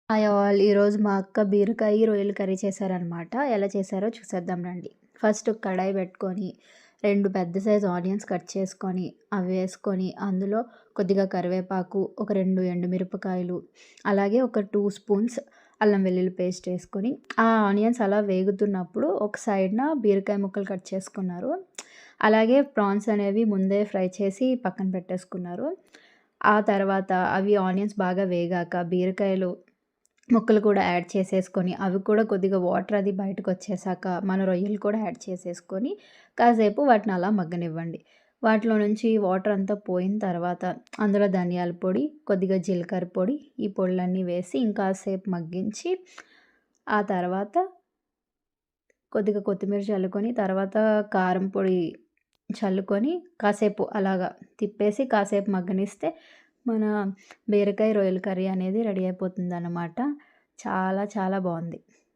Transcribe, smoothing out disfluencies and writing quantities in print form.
Hi all. ఈరోజు మా అక్క బీరకాయ, రొయ్యల కర్రీ చేశారనమాట. ఎలా చేశారో చూసేద్దాం రండి. ఫస్ట్ కడాయి పెట్టుకొని 2 పెద్ద సైజ్ ఆనియన్స్ కట్ చేసుకొని, అవి వేసుకొని అందులో కొద్దిగా కరివేపాకు, ఒక 2 ఎండుమిరపకాయలు, అలాగే ఒక 2 స్పూన్స్ అల్లం వెల్లుల్లి పేస్ట్ వేసుకొని, ఆ ఆనియన్స్ అలా వేగుతున్నప్పుడు ఒక సైడ్‌న బీరకాయ ముక్కలు కట్ చేసుకున్నారు. అలాగే ప్రాన్స్ అనేవి ముందే ఫ్రై చేసి పక్కన పెట్టేసుకున్నారు. ఆ తర్వాత అవి ఆనియన్స్ బాగా వేగాక బీరకాయలు ముక్కలు కూడా యాడ్ చేసేసుకొని, అవి కూడా కొద్దిగా వాటర్ అది బయటకొచ్చేసాక, మన రొయ్యలు కూడా యాడ్ చేసేసుకొని, కాసేపు వాటిని అలా మగ్గనివ్వండి. వాటిలో నుంచి వాటర్ అంతా పోయిన తర్వాత, అందులో ధనియాల పొడి, కొద్దిగా జీలకర్ర పొడి, ఈ పొడులన్నీ వేసి ఇంకాసేపు మగ్గించి, ఆ తర్వాత కొద్దిగా కొత్తిమీర చల్లుకొని, తర్వాత కారం పొడి చల్లుకొని, కాసేపు అలాగా తిప్పేసి, కాసేపు మగ్గనిస్తే, మన బీరకాయ, రొయ్యల కర్రీ అనేది రెడీ అయిపోతుందనమాట. చాలా చాలా బావుంది.